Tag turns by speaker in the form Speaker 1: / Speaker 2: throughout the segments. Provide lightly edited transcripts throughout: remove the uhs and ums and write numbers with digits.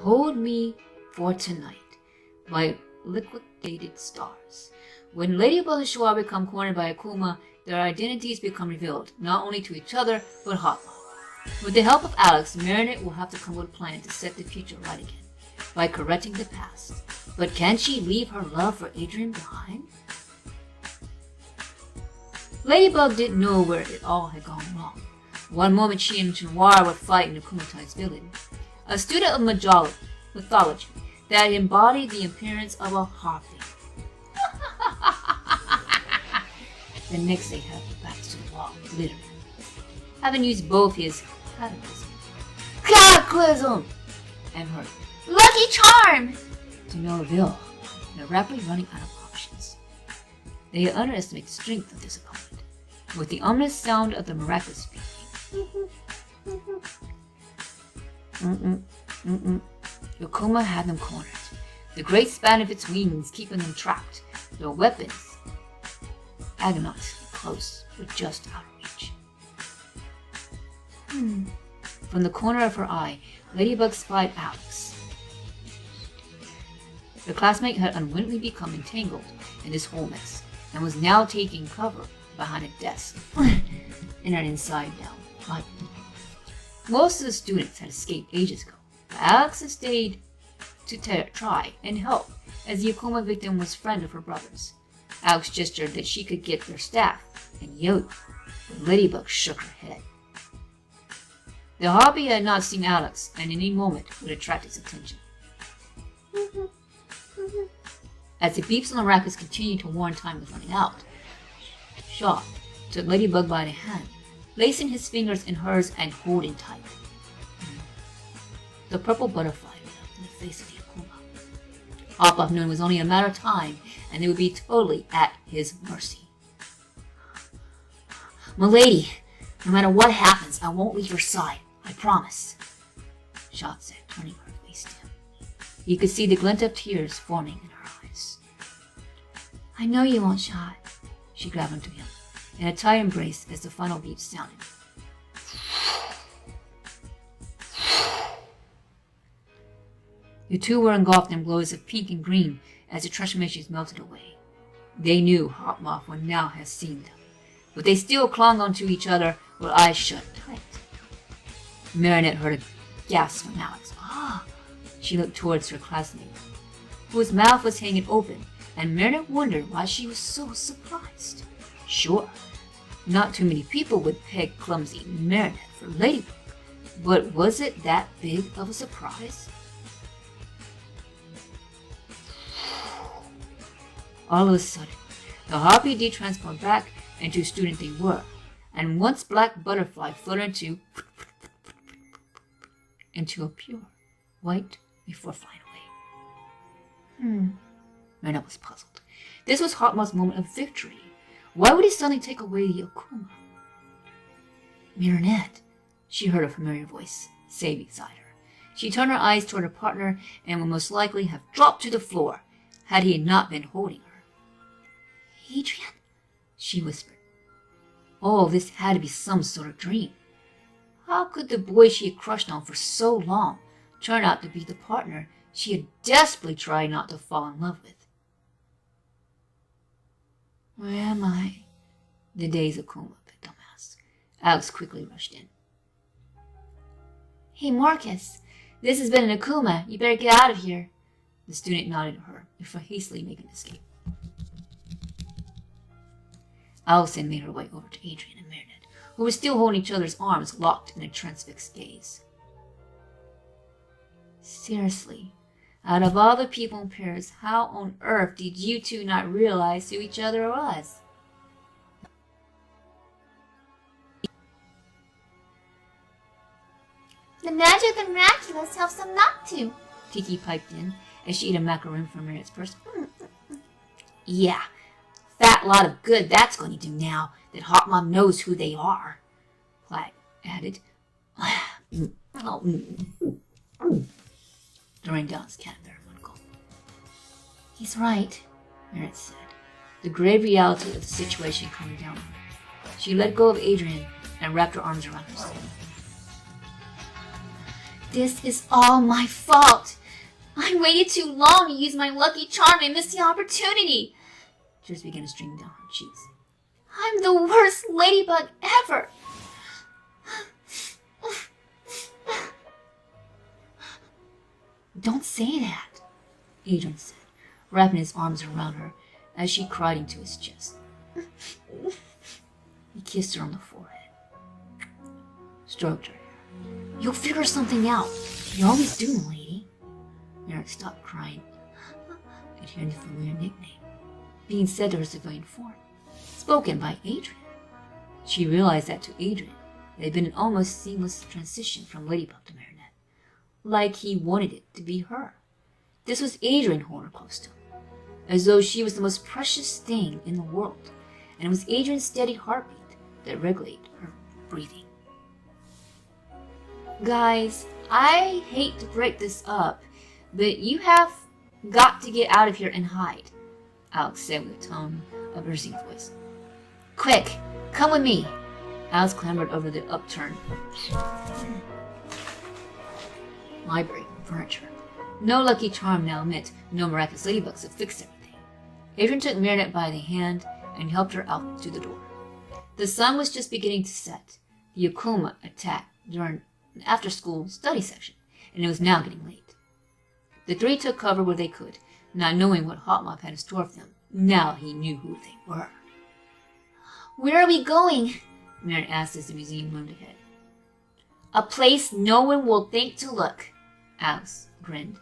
Speaker 1: Hold Me for Tonight by Liquidated Stars. When Ladybug and Schwa become cornered by Akuma, their identities become revealed, not only to each other, but Hotma. With the help of Alex, Marinette will have to come with a plan to set the future right again, by correcting the past. But can she leave her love for Adrien behind? Ladybug didn't know where it all had gone wrong. One moment she and Noir were fighting Akumatai's villain, a student of mythology that embodied the appearance of a harpy. The next they had their backs to the wall, literally, having used both his cataclysm and her lucky charm to no avail, and are rapidly running out of options. They had underestimated the strength of this opponent, with the ominous sound of the miraculous speaking. Akuma had them cornered, the great span of its wings keeping them trapped, their weapons agonizingly close, but just out of reach. From the corner of her eye, Ladybug spied Alex. Her classmate had unwittingly become entangled in this whole mess, and was now taking cover behind a desk in an inside-down fight. Most of the students had escaped ages ago, but Alex had stayed to try and help, as the Akuma victim was a friend of her brother's. Alex gestured that she could get their staff and yo, but Ladybug shook her head. The hobby had not seen Alex, and any moment would attract its attention. As the beeps on the rackets continued to warn time was running out, Shaw took Ladybug by the hand, placing his fingers in hers and holding tight. The purple butterfly lit up in the face of the Akuma. Hop-Off knew it was only a matter of time, and they would be totally at his mercy. "Milady, no matter what happens, I won't leave your side. I promise," Shaw said, turning her face to him. You could see the glint of tears forming in her eyes. "I know you won't, Shaw." She grabbed onto him in a tight embrace as the final beat sounded. The two were engulfed in glows of pink and green as the transformations melted away. They knew Hotma would now have seen them, but they still clung onto each other with eyes shut tight. Marinette heard a gasp from Alex. She looked towards her classmate, whose mouth was hanging open, and Marinette wondered why she was so surprised. Sure, not too many people would peg clumsy Marinette for Ladybug, but was it that big of a surprise? All of a sudden, the harpy de-transformed back into the student they were, and once black butterfly floated into a pure white before flying away. Marinette was puzzled. This was Hotma's moment of victory. Why would he suddenly take away the Akuma? "Marinette," she heard a familiar voice say beside her. She turned her eyes toward her partner and would most likely have dropped to the floor had he not been holding her. "Adrien," she whispered. Oh, this had to be some sort of dream. How could the boy she had crushed on for so long turn out to be the partner she had desperately tried not to fall in love with? "Where am I?" the dazed Akuma picked up asked. Alex quickly rushed in. "Hey Marcus, this has been an Akuma. You better get out of here." The student nodded at her before hastily making an escape. Allison made her way over to Adrien and Marinette, who were still holding each other's arms locked in a transfixed gaze. "Seriously, out of all the people in Paris, how on earth did you two not realize who each other was?" "The magic of the miraculous helps them not to," Tiki piped in as she ate a macaroon from Marinette's purse. "Yeah, fat lot of good that's going to do now that Hot Mom knows who they are," Platt added. During Don's cat bear one gulp. "He's right," Marinette said, the grave reality of the situation coming down on her. She let go of Adrien and wrapped her arms around herself.
Speaker 2: This is all my fault. I waited too long to use my lucky charm and missed the opportunity.
Speaker 1: Tears began to stream down her cheeks.
Speaker 2: I'm the worst ladybug ever.
Speaker 1: Don't say that, Adrian said, wrapping his arms around her as she cried into his chest. He kissed her on the forehead, stroked her hair. You'll figure something out. You always do, lady. Merit stopped crying and hearing the familiar nickname being said to her civilian form, spoken by Adrian. She realized that to Adrian, it had been an almost seamless transition from Ladybug to Marinette, like he wanted it to be her. This was Adrian holding her close to him, as though she was the most precious thing in the world, and it was Adrian's steady heartbeat that regulated her breathing. Guys, I hate to break this up, but you have got to get out of here and hide, Alex said with a tone of urging voice. Quick, come with me. Alex clambered over the upturned library furniture. No lucky charm now meant no miraculous ladybugs to fix everything. Adrian took Marinette by the hand and helped her out to the door. The sun was just beginning to set. The Akuma attacked during an after-school study section, and it was now getting late. The three took cover where they could, not knowing what Hot Mop had in store for them. Now he knew who they were.
Speaker 2: Where are we going?
Speaker 1: Marinette asked as the museum loomed ahead.
Speaker 2: A place no one will think to look.
Speaker 1: Alex grinned.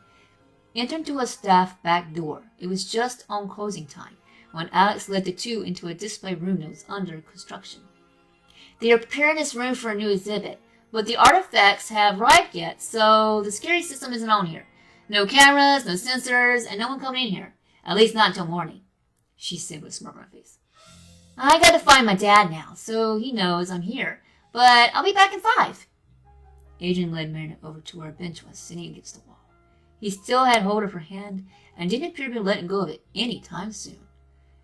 Speaker 1: Entered through a staff back door. It was just on closing time when Alex led the two into a display room that was under construction.
Speaker 2: They are preparing this room for a new exhibit, but the artifacts have arrived yet, so the security system isn't on here. No cameras, no sensors, and no one coming in here. At least not until morning, she said with a smirk on her face. I gotta find my dad now, so he knows I'm here, but I'll be back in 5.
Speaker 1: Adrian led Marinette over to where a bench was sitting against the wall. He still had hold of her hand and didn't appear to be letting go of it any time soon.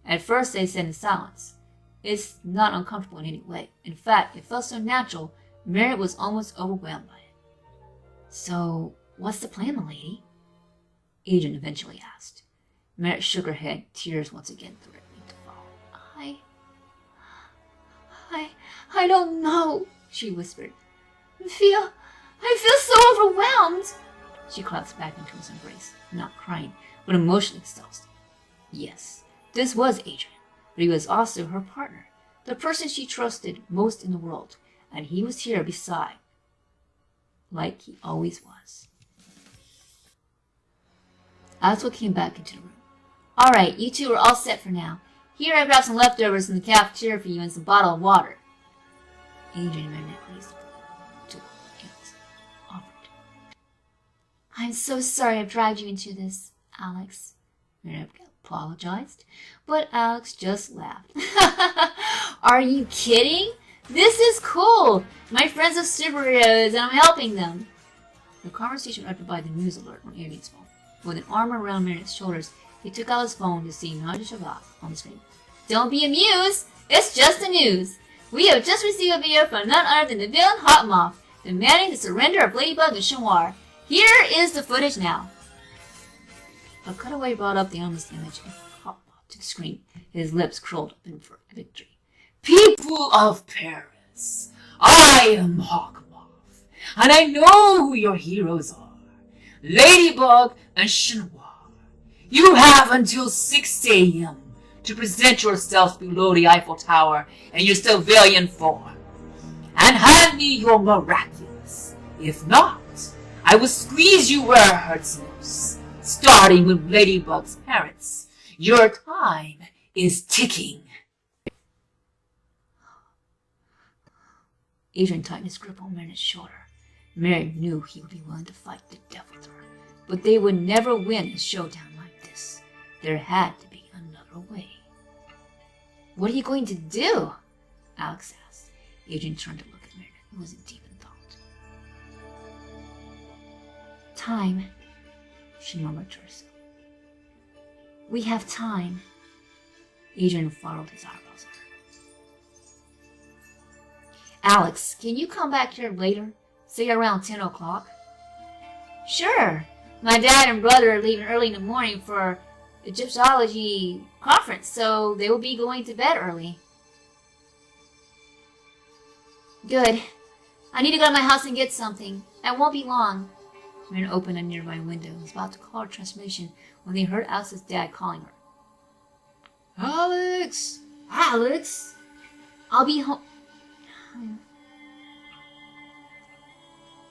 Speaker 1: At first they said in silence. It's not uncomfortable in any way. In fact, it felt so natural, Marinette was almost overwhelmed by it. So, what's the plan, milady? Adrian eventually asked. Marinette shook her head, tears once again threatening to fall.
Speaker 2: I don't know, she whispered. I feel so overwhelmed.
Speaker 1: She collapsed back into his embrace, not crying, but emotionally exhausted. Yes, this was Adrian, but he was also her partner, the person she trusted most in the world, and he was here beside, like he always was. Aswa came back into the room. All right, you two are all set for now. Here, I grabbed some leftovers from the cafeteria for you and some bottle of water. Adrian and Marinette raised took hands, offered.
Speaker 2: I'm so sorry I've dragged you into this, Alex.
Speaker 1: Marinette apologized, but Alex just laughed.
Speaker 2: Are you kidding? This is cool. My friends are superheroes and I'm helping them.
Speaker 1: The conversation uttered by the news alert on Adrian's phone. With an arm around Marinette's shoulders, he took out his phone to see Nadia Shabbat on the screen.
Speaker 2: Don't be amused. It's just the news. We have just received a video from none other than the villain Hot Moth, demanding the surrender of Ladybug and Chinoir. Here is the footage now.
Speaker 1: A cutaway brought up the ominous image of Hot Moth to the screen, his lips curled up in for victory.
Speaker 3: People of Paris, I am Hawkmoth, and I know who your heroes are. Ladybug and Chinoir. You have until 6 a.m. to present yourselves below the Eiffel Tower in your civilian form, and hand me your miraculous. If not, I will squeeze you where it hurts most, starting with Ladybug's parents. Your time is ticking.
Speaker 1: Adrian tightened his grip on Marinette's shoulder. Mary knew he would be willing to fight the death with her, but they would never win a showdown like this. There had to be another way. What are you going to do? Alex asked. Adrian turned to look at Marinette, who was deep in thought.
Speaker 2: Time,
Speaker 1: she murmured to herself.
Speaker 2: We have time.
Speaker 1: Adrian furrowed his eyebrows at her.
Speaker 2: Alex, can you come back here later? Say around 10 o'clock? Sure. My dad and brother are leaving early in the morning for a Egyptology conference, so they will be going to bed early. Good. I need to go to my house and get something. I won't be long.
Speaker 1: Mirren opened a nearby window and was about to call her transformation when they heard Alice's dad calling her. Alex!
Speaker 2: Alex? I'll be home.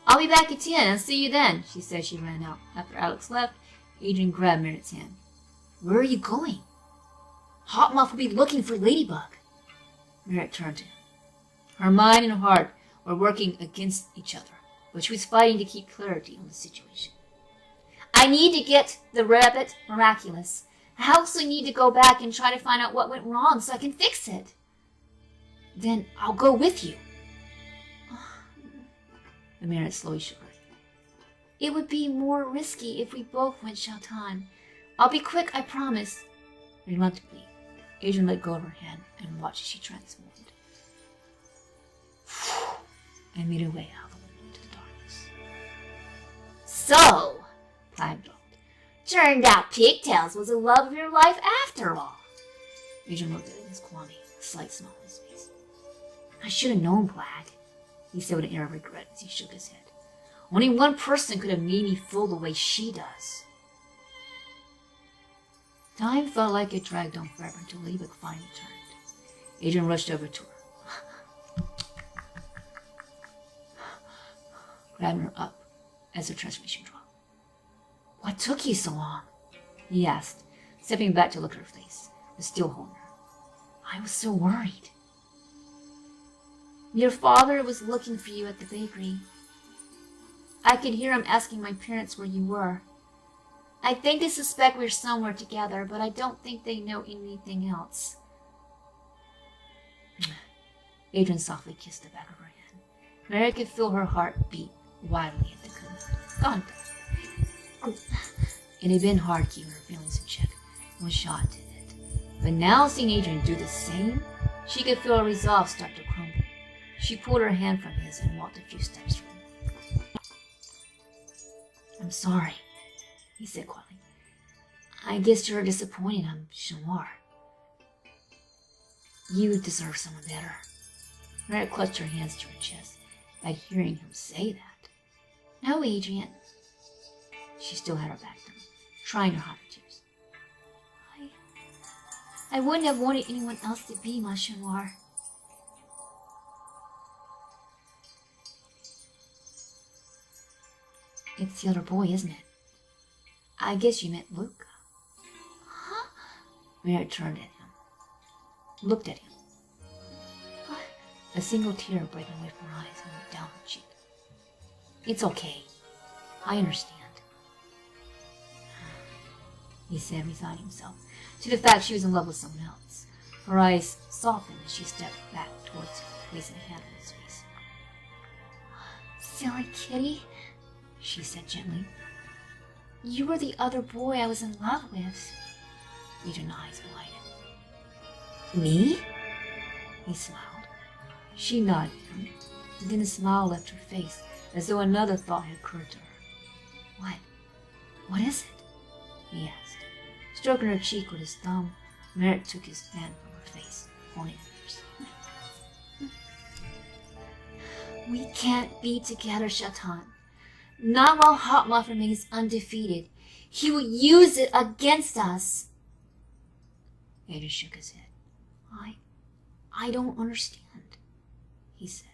Speaker 2: I'll be back at 10. I'll see you then, she said. She ran out.
Speaker 1: After Alex left, Adrian grabbed Mirren's hand. Where are you going? Hawkmoth will be looking for Ladybug. Mirren turned to him. Her mind and heart were working against each other, but she was fighting to keep clarity on the situation.
Speaker 2: I need to get the rabbit Miraculous. I also need to go back and try to find out what went wrong so I can fix it.
Speaker 1: Then I'll go with you. The Mirren slowly shook her.
Speaker 2: It would be more risky if we both went, Zagtoon. I'll be quick, I promise.
Speaker 1: Reluctantly, Adrian let go of her hand and watched as she transformed and made her way out of the window into the darkness.
Speaker 2: So,
Speaker 1: Plague drawled.
Speaker 2: turned out Pigtails was the love of your life after all.
Speaker 1: Adrian looked at it in his quality, a slight smile on his face. I should have known, Plague, he said with an air of regret as he shook his head. Only one person could have made me feel the way she does. Time felt like it dragged on forever until Ladybug finally turned. Adrian rushed over to her, grabbing her up as her transformation dropped. What took you so long? He asked, stepping back to look at her face, but still holding her. I was so worried.
Speaker 2: Your father was looking for you at the bakery. I could hear him asking my parents where you were. I think they suspect we're somewhere together, but I don't think they know anything else.
Speaker 1: Adrian softly kissed the back of her hand. Mary could feel her heart beat wildly at the contact. It had been hard keeping her feelings in check when Shaw did it. But now seeing Adrian do the same, she could feel her resolve start to crumble. She pulled her hand from his and walked a few steps from him. I'm sorry, he said quietly. I guess you're disappointed I'm Shamar. You deserve someone better. Mary clutched her hands to her chest at hearing him say that.
Speaker 2: No, Adrian.
Speaker 1: She still had her back to him, trying to hide her tears.
Speaker 2: I wouldn't have wanted anyone else to be my Shamar.
Speaker 1: It's the other boy, isn't it? I guess you meant Luke.
Speaker 2: Huh?
Speaker 1: Mary turned at him, looked at him.
Speaker 2: What?
Speaker 1: A single tear breaking away from her eyes and went down her cheek. It's okay. I understand. He said, resigning himself to the fact she was in love with someone else. Her eyes softened as she stepped back towards him, placing a hand on his face.
Speaker 2: Silly kitty,
Speaker 1: she said gently.
Speaker 2: You were the other boy I was in love with.
Speaker 1: Adrian's eyes widened. Me? He smiled. She nodded at him, and then a smile left her face, as though another thought had occurred to her. What? What is it? He asked. Stroking her cheek with his thumb, Merritt took his hand from her face, holding it in hers.
Speaker 2: We can't be together, Zagtoon. Not while Hawkmoth remains undefeated. He will use it against us.
Speaker 1: Adrian shook his head. I don't understand, he said.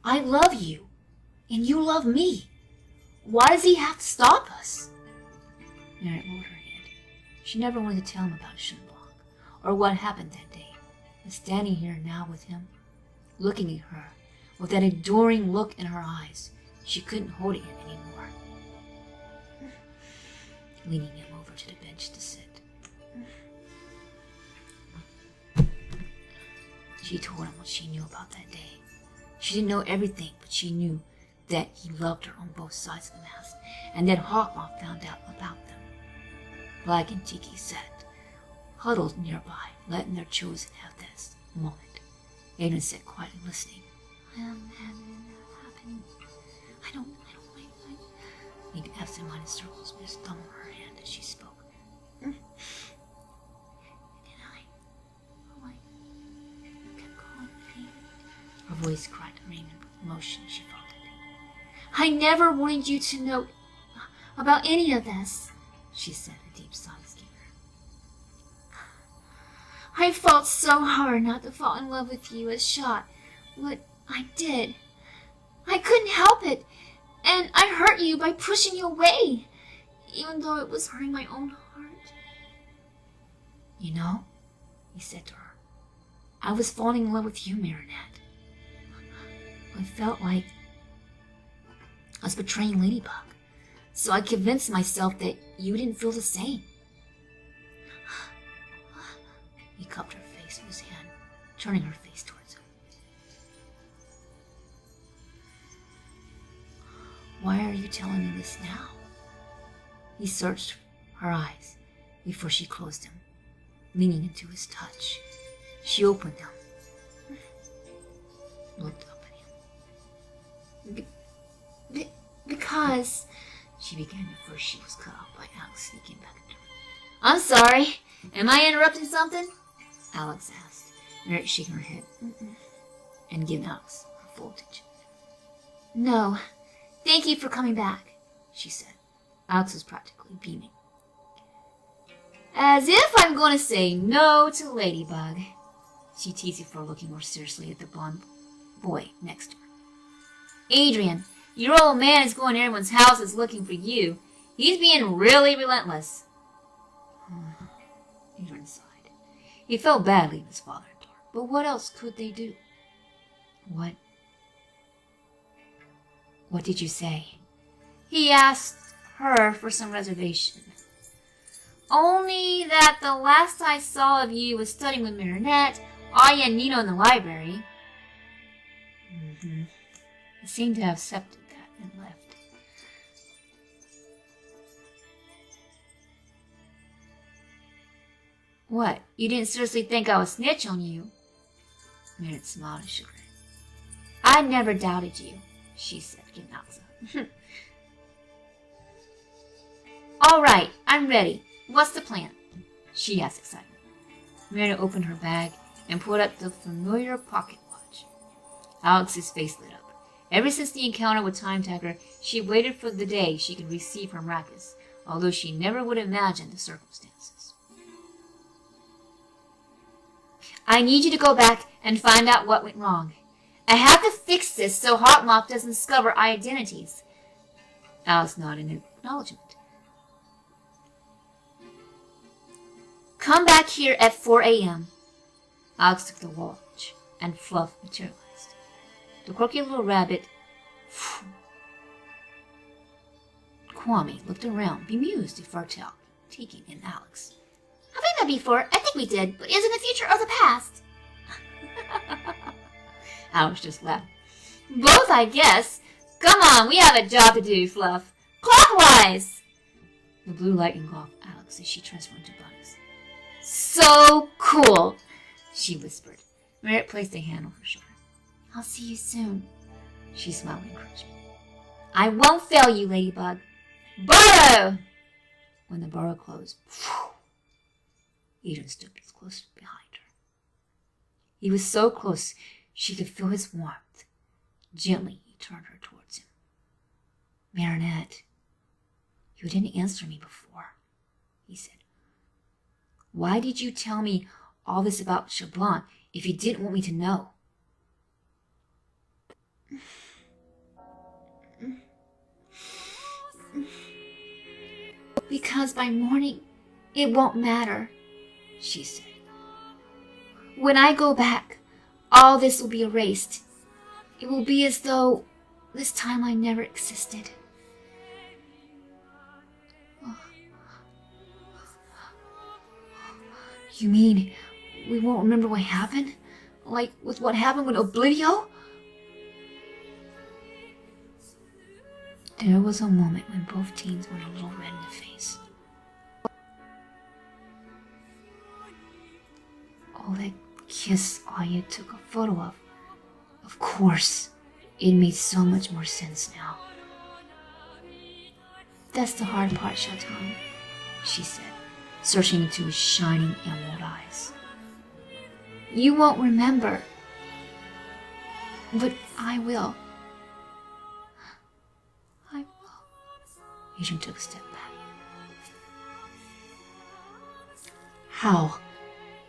Speaker 1: I love you, and you love me. Why does he have to stop us? Merritt lowered her head. She never wanted to tell him about Shinbok, or what happened that day. But standing here now with him, looking at her, with that adoring look in her eyes, she couldn't hold it in anymore. Leaning him over to the bench to sit. She told him what she knew about that day. She didn't know everything, but she knew that he loved her on both sides of the mask, and that Hawkmoth found out about them. Black and Tiki sat, huddled nearby, letting their chosen have this moment. Adrian sat quietly listening.
Speaker 2: Happening. I don't.
Speaker 1: Need to absent-minded circles with his thumb on her hand as she spoke. Did I kept calling me. Her voice cracked and rang with emotion as she felt it.
Speaker 2: I never wanted you to know about any of this,
Speaker 1: she said, a deep sigh escaping her.
Speaker 2: I fought so hard not to fall in love with you as shot what I did. I couldn't help it, and I hurt you by pushing you away, even though it was hurting my own heart.
Speaker 1: You know, he said to her, I was falling in love with you, Marinette. I felt like I was betraying Ladybug, so I convinced myself that you didn't feel the same. He cupped her face with his hand, turning her face towards him. Why are you telling me this now? He searched her eyes before she closed them, leaning into his touch. She opened them, looked up at him.
Speaker 2: Because...
Speaker 1: She began before she was cut off by Alex sneaking back into her.
Speaker 2: I'm sorry. Am I interrupting something?
Speaker 1: Alex asked, Merit shaking her head and giving Alex her full attention.
Speaker 2: No. Thank you for coming back,
Speaker 1: she said. Alex was practically beaming.
Speaker 2: As if I'm going to say no to Ladybug.
Speaker 1: She teased before looking more seriously at the blonde boy next to her.
Speaker 2: Adrian, your old man is going to everyone's houses looking for you. He's being really relentless.
Speaker 1: Adrian sighed. He felt bad leaving his father in the dark, but what else could they do? What did you say?
Speaker 2: He asked her for some reservation. Only that the last I saw of you was studying with Marinette, Aya, and Nino in the library.
Speaker 1: He seemed to have accepted that and left.
Speaker 2: What? You didn't seriously think I would snitch on you?
Speaker 1: Merit smiled and shook her head.
Speaker 2: I never doubted you, she said, getting out. All right, I'm ready. What's the plan?
Speaker 1: She asked excitedly. Meredith opened her bag and pulled out the familiar pocket watch. Alex's face lit up. Ever since the encounter with Time Tagger, she waited for the day she could receive her miraculous, although she never would have imagined the circumstances.
Speaker 2: I need you to go back and find out what went wrong. I have to fix this so Hot Moth doesn't discover our identities.
Speaker 1: Alex nodded in acknowledgement.
Speaker 2: Come back here at 4 a.m.
Speaker 1: Alex took the watch, and fluff materialized. The quirky little rabbit, Kwame, looked around, bemused before taking in Alex.
Speaker 2: Have we met before? I think we did, but is it the future or the past?
Speaker 1: Alex just laughed.
Speaker 2: Both, I guess. Come on, we have a job to do, Fluff. Clockwise!
Speaker 1: The blue light engulfed Alex as she transformed into buttons.
Speaker 2: So cool,
Speaker 1: she whispered. Merit placed a hand on her shoulder.
Speaker 2: I'll see you soon.
Speaker 1: She smiled in encouragement.
Speaker 2: I won't fail you, Ladybug. Burrow!
Speaker 1: When the burrow closed, Eden stood close behind her. He was so close she could feel his warmth. Gently, he turned her towards him. Marinette, you didn't answer me before, he said. Why did you tell me all this about Chablan if you didn't want me to know?
Speaker 2: Because by morning, it won't matter,
Speaker 1: she said.
Speaker 2: When I go back, all this will be erased. It will be as though this timeline never existed.
Speaker 1: You mean we won't remember what happened? Like with what happened with Oblidio? There was a moment when both teens went a little red in the face. Oh, that kiss Aya took a photo of. Of course, it made so much more sense now.
Speaker 2: That's the hard part, Zagtoon,
Speaker 1: she said, searching into his shining emerald eyes.
Speaker 2: You won't remember. But I will. I will.
Speaker 1: Adrian took a step back. How?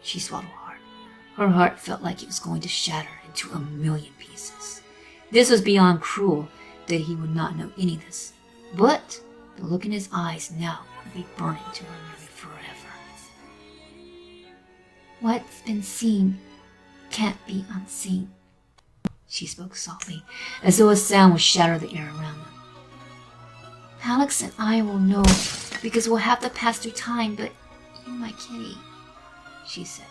Speaker 1: She swallowed hard. Her heart felt like it was going to shatter into a million pieces. This was beyond cruel that he would not know any of this. But the look in his eyes now would be burning to her memory forever.
Speaker 2: What's been seen can't be unseen.
Speaker 1: She spoke softly, as though a sound would shatter the air around them.
Speaker 2: Alex and I will know, because we'll have to pass through time, but you, my kitty,
Speaker 1: she said,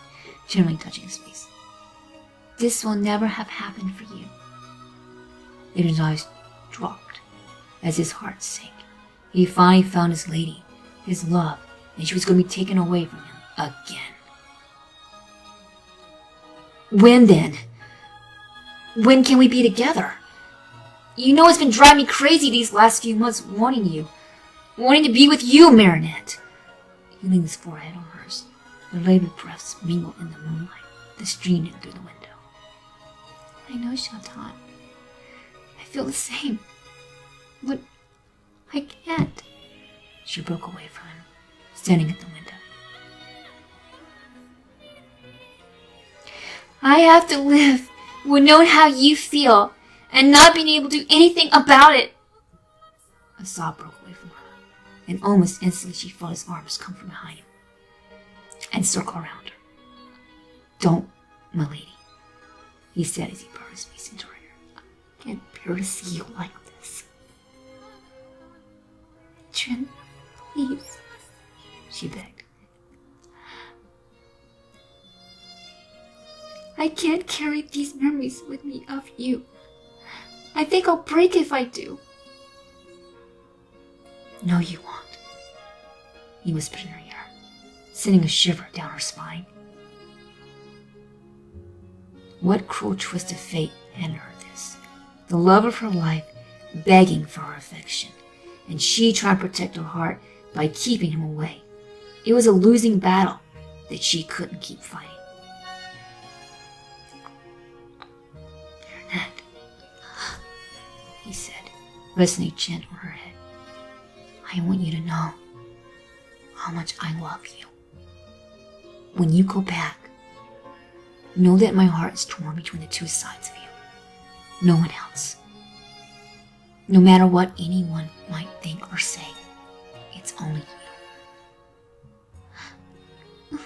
Speaker 1: gently touching his face.
Speaker 2: This will never have happened for you.
Speaker 1: Adrian's eyes dropped as his heart sank. He finally found his lady, his love, and she was going to be taken away from him again. When then? When can we be together? You know it's been driving me crazy these last few months wanting you. Wanting to be with you, Marinette. He leaned his forehead on hers. Their labored breaths mingled in the moonlight that streamed in through the window.
Speaker 2: I know, Zagtoon. I feel the same. But I can't.
Speaker 1: She broke away from him, standing at the window.
Speaker 2: I have to live with knowing how you feel and not being able to do anything about it.
Speaker 1: A sob broke away from her, and almost instantly she felt his arms come from behind him and circle around her. Don't, my lady, he said as he brought his face into her hair. I can't bear to see you like this.
Speaker 2: Trin, please,
Speaker 1: she begged.
Speaker 2: I can't carry these memories with me of you. I think I'll break if I do.
Speaker 1: No, you won't, he whispered in her ear, sending a shiver down her spine. What cruel twist of fate handed her this? The love of her life begging for her affection, and she trying to protect her heart by keeping him away. It was a losing battle that she couldn't keep fighting. Marinette, he said, resting a chin on her head. I want you to know how much I love you. When you go back, know that my heart is torn between the two sides of you. No one else. No matter what anyone might think or say, it's only you.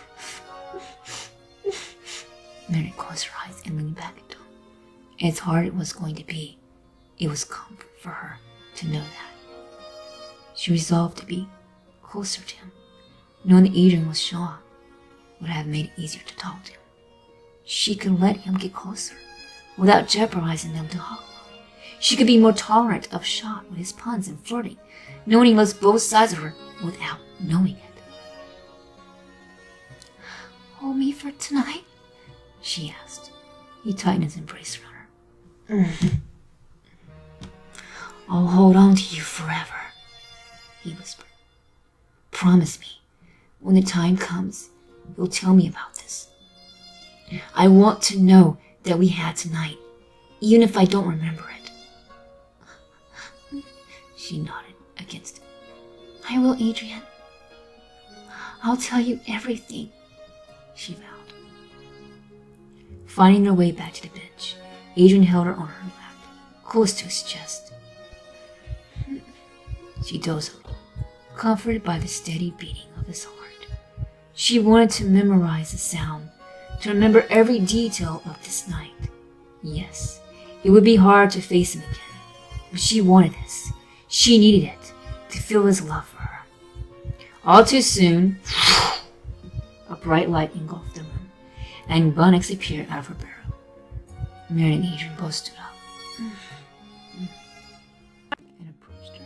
Speaker 1: Mary closed her eyes and leaned back into him. As hard as it was going to be, it was comfort for her to know that. She resolved to be closer to him. Knowing that Adrian was Shaw would have made it easier to talk to him. She could let him get closer without jeopardizing them to Hawk. She could be more tolerant of Shaw with his puns and flirting, knowing he loves both sides of her without knowing it.
Speaker 2: Hold me for tonight?
Speaker 1: She asked. He tightened his embrace around her. I'll hold on to you forever, he whispered. Promise me, when the time comes, you'll tell me about this. I want to know that we had tonight, even if I don't remember it. She nodded against him.
Speaker 2: I will, Adrian. I'll tell you everything,
Speaker 1: she vowed. Finding their way back to the bench, Adrian held her on her lap, close to his chest. She dozed a little, comforted by the steady beating of his heart. She wanted to memorize the sound, to remember every detail of this night. Yes, it would be hard to face him again, but she wanted this. She needed it to feel his love for her. All too soon, a bright light engulfed the room, and Bunix appeared out of her barrel. Mary and Adrian both stood up and approached her,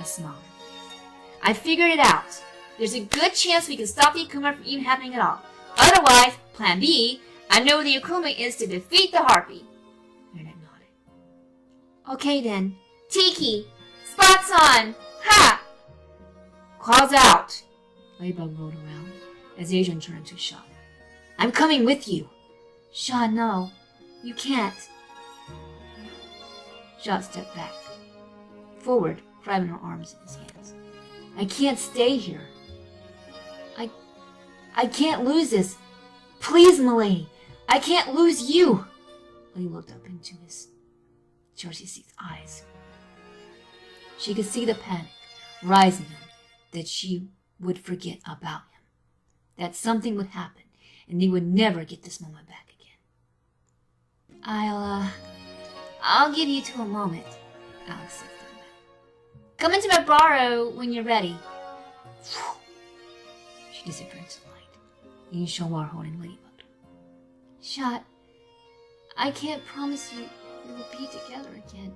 Speaker 1: a smile on her face.
Speaker 2: I figured it out. There's a good chance we can stop the Akuma from even happening at all. Otherwise, plan B, I know the Akuma is to defeat the Harpy.
Speaker 1: Marinette nodded.
Speaker 2: Okay then. Tiki! Spots on! Ha!
Speaker 1: Claws out! Ladybug rolled around as Asian turned to Shaw. I'm coming with you!
Speaker 2: Shaw, no. You can't.
Speaker 1: Shaw stepped back, forward, grabbing her arms in his hands. I can't stay here. I can't lose this. Please, m'lady. I can't lose you. He looked up into his Jersey's eyes. She could see the panic rise in him, that she would forget about him, that something would happen, and they would never get this moment back again.
Speaker 2: I'll give you to a moment,
Speaker 1: Alex said.
Speaker 2: Come into my burrow when you're ready.
Speaker 1: She disappeared into the light, leaving Shawar holding Ladybug.
Speaker 2: Shot, I can't promise you we will be together again.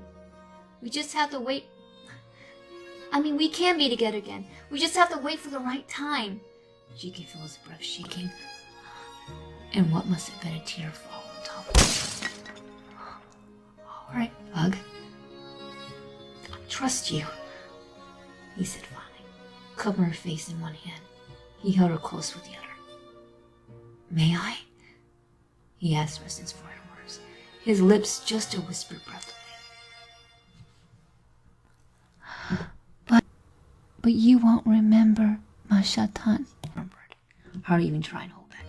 Speaker 2: We just have to wait. I mean, we can be together again. We just have to wait for the right time.
Speaker 1: She could feel his breath shaking, and what must have been a tear fall on top of it. All right, Bug. I trust you, he said finally, covering her face in one hand. He held her close with the other. May I? He asked her since foreign words, his lips just a whispered breath away.
Speaker 2: But you won't remember, ma Shatan.
Speaker 1: Remembered, hardly even trying to hold back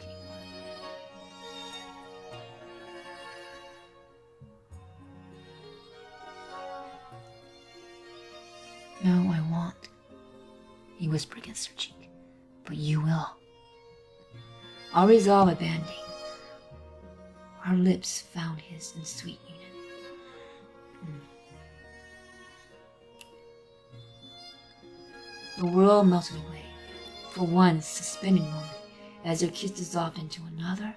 Speaker 1: anymore. No, I won't, he whispered against her cheek. But you will. I'll resolve a band-aid. Her lips found his in sweet union. The world melted away for one suspended moment as their kiss dissolved into another.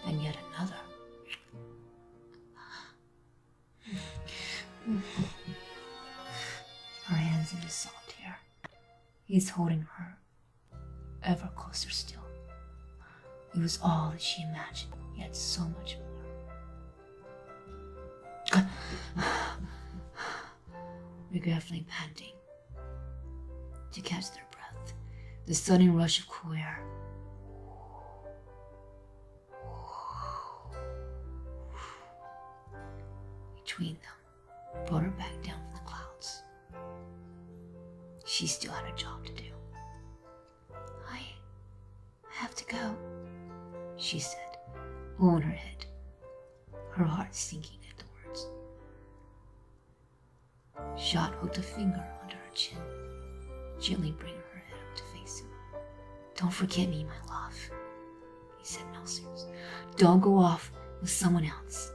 Speaker 1: And yet another. Her hands in his soft hair. He's holding her ever closer still. It was all that she imagined, yet so much more. Regretfully panting to catch their breath, the sudden rush of cool air. Between them, brought her back down from the clouds. She still had a job to do.
Speaker 2: I have to go,
Speaker 1: she said, holding her head, her heart sinking at the words. Shot hooked a finger under her chin, gently bringing her head up to face him. Don't forget me, my love, he said in all seriousness. Don't go off with someone else.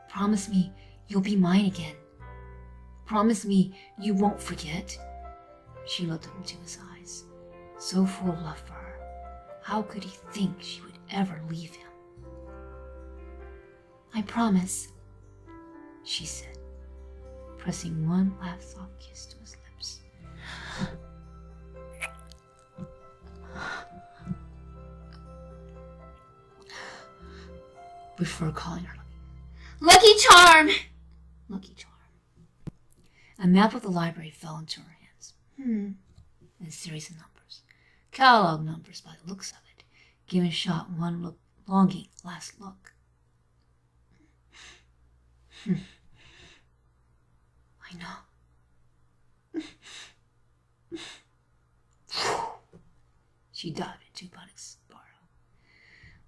Speaker 1: Promise me you'll be mine again. Promise me you won't forget. She looked up into his eyes, so full of love for her. How could he think she would ever leave him?
Speaker 2: I promise,
Speaker 1: she said, pressing one last soft kiss to his lips. Before calling her
Speaker 2: Lucky Charm!
Speaker 1: Lucky Charm. A map of the library fell into her hands. A series of numbers. Catalog numbers by the looks of it, giving Shot one longing last look. I know. She dived into Bunnick's burrow.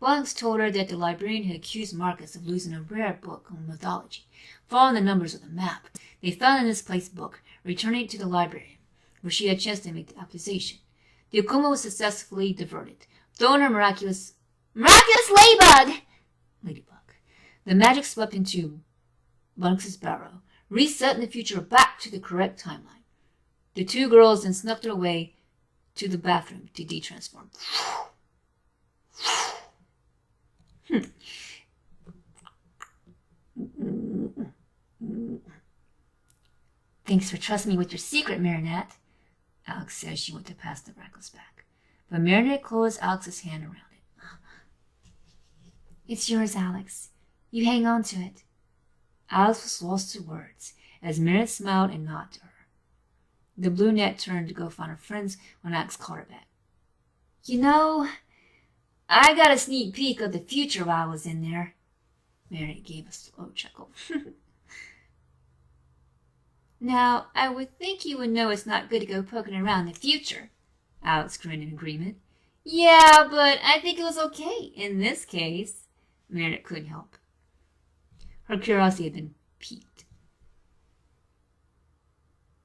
Speaker 1: Bunnick told her that the librarian had accused Marcus of losing a rare book on mythology. Following the numbers of the map, they found a misplaced book, returning it to the librarian, where she had a chance to make the accusation. The Akuma was successfully diverted, throwing her Miraculous
Speaker 2: Ladybug!
Speaker 1: The magic swept into Bunnick's barrow, resetting the future back to the correct timeline. The two girls then snuck their way to the bathroom to de-transform. Thanks for trusting me with your secret, Marinette, Alex said as she went to pass the necklace back. But Marinette closed Alex's hand around it.
Speaker 2: It's yours, Alex.
Speaker 1: You hang on to it. Alice was lost to words as Meredith smiled and nodded to her. The brunette turned to go find her friends when Alex called her back. You know, I got a sneak peek of the future while I was in there. Meredith gave a slow chuckle. Now, I would think you would know it's not good to go poking around the future. Alex grinned in agreement. Yeah, but I think it was okay in this case. Meredith couldn't help. Her curiosity had been piqued.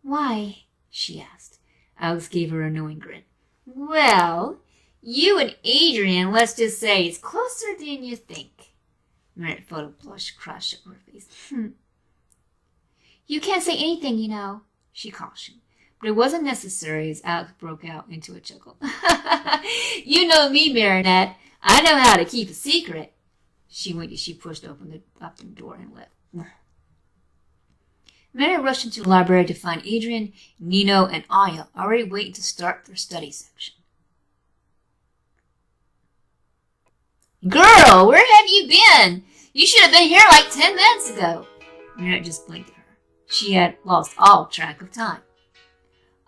Speaker 1: Why? She asked. Alex gave her a knowing grin. Well, you and Adrian, let's just say, it's closer than you think. Meredith felt a blush crush up her face. You can't say anything, you know, she cautioned. But it wasn't necessary as Alex broke out into a chuckle. You know me, Marinette. I know how to keep a secret. She winked as she pushed open the bathroom door and left. Marinette rushed into the library to find Adrian, Nino, and Aya already waiting to start their study section. Girl, where have you been? You should have been here like 10 minutes ago. Marinette just blinked at her. She had lost all track of time.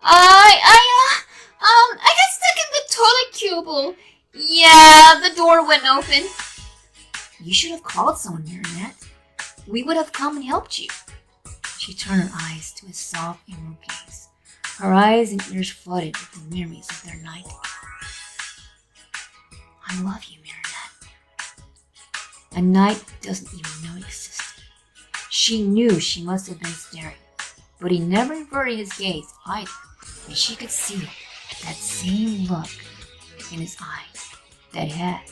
Speaker 1: I got stuck in the toilet cubicle. Yeah, the door wouldn't open. You should have called someone, Marinette. We would have come and helped you. She turned her eyes to his soft emerald gaze. Her eyes and ears flooded with the memories of their night. I love you, Marinette. A night he doesn't even know existed. She knew she must have been staring, but he never averted his gaze either, and she could see it, that same look in his eyes that he had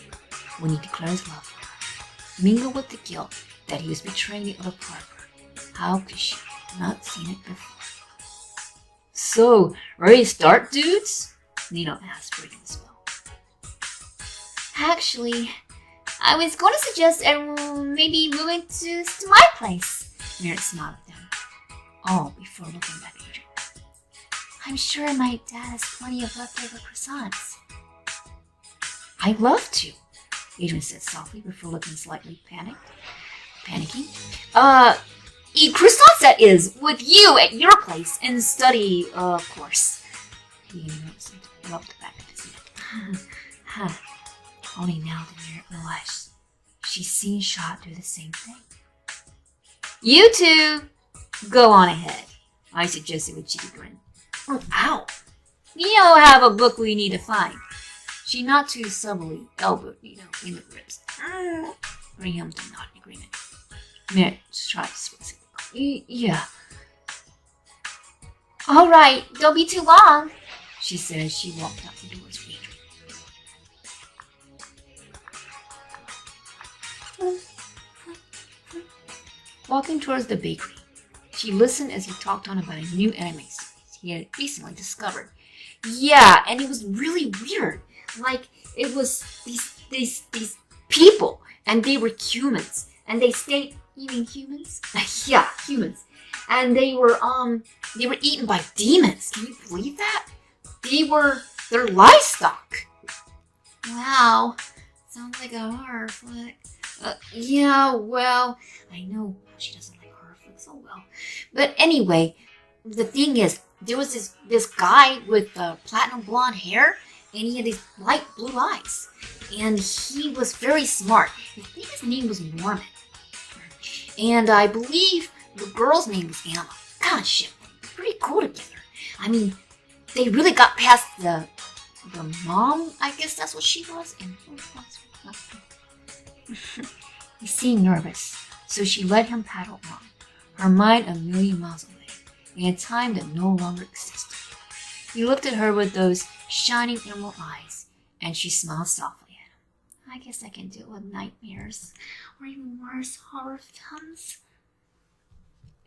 Speaker 1: when he declared his love for her, mingled with the guilt that he was betraying the other part of her. How could she have not seen it before? So, ready to start, dudes? Nino asked, breaking the spell. Actually, I was going to suggest everyone maybe moving to my place. Meredith smiled at them, all before looking back at Adrian. I'm sure my dad has plenty of leftover croissants. I'd love to, Adrian said softly before looking slightly panicking. Eat croissants, that is, with you at your place and study, of course. He rubbed the back of his neck. Only now did Meredith realize she's seen Shot do the same thing. You two, go on ahead, I suggested with a cheeky grin. Oh, ow! Nino have a book we need to find. She not too subtly elbowed Nino in the ribs. Bring him to nod in agreement. Meredith tried to squeeze it. Yeah. All right, don't be too long, she said as she walked out the doors with Adrian. Walking towards the bakery, she listened as he talked on about a new anime series he had recently discovered. Yeah, and it was really weird. Like, it was these people, and they were humans, and they stayed eating humans. Yeah, humans, and they were eaten by demons. Can you believe that? They're livestock. Wow, sounds like a horror flick. Yeah, well, I know she doesn't like horror flicks so well, but anyway, the thing is, there was this guy with platinum blonde hair, and he had these light blue eyes, and he was very smart. I think his name was Norman, and I believe the girl's name was Anna. God, shit, pretty cool together. I mean, they really got past the mom, I guess that's what she was, and he seemed nervous, so she let him paddle on, her mind a million miles away, in a time that no longer existed. He looked at her with those shining emerald eyes, and she smiled softly at him. I guess I can deal with nightmares, or even worse, horror films.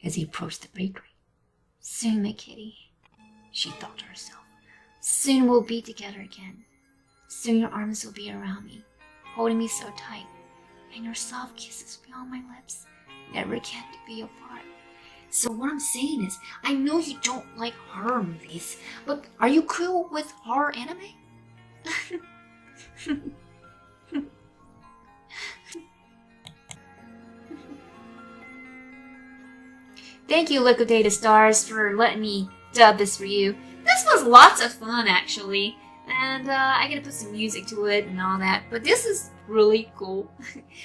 Speaker 1: As he approached the bakery. Soon, my kitty, she thought to herself. Soon we'll be together again. Soon your arms will be around me, holding me so tight, and your soft kisses beyond my lips never can to be apart. So what I'm saying is, I know you don't like horror movies, but are you cool with horror anime?
Speaker 2: Thank you, Liquidated Stars, for letting me dub this for you. This was lots of fun, actually. And I get to put some music to it and all that. But this is really cool.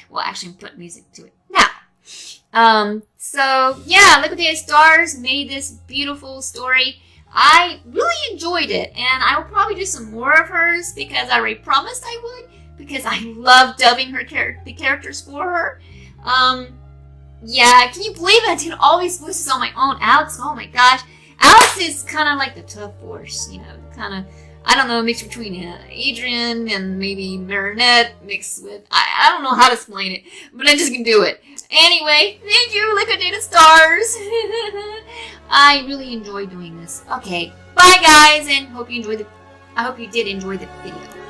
Speaker 2: Well, actually, put music to it now. So, yeah, Liquidated Stars made this beautiful story. I really enjoyed it. And I will probably do some more of hers because I already promised I would. Because I love dubbing the characters for her. Yeah, can you believe I did all these voices on my own? Alex, oh my gosh. Alex is kind of like the tough force, you know, kind of, I don't know, mixed between Adrian and maybe Marinette mixed with, I don't know how to explain it, but I just can do it. Anyway, thank you, Liquidated Stars. I really enjoy doing this. Okay, bye guys, and I hope you did enjoy the video.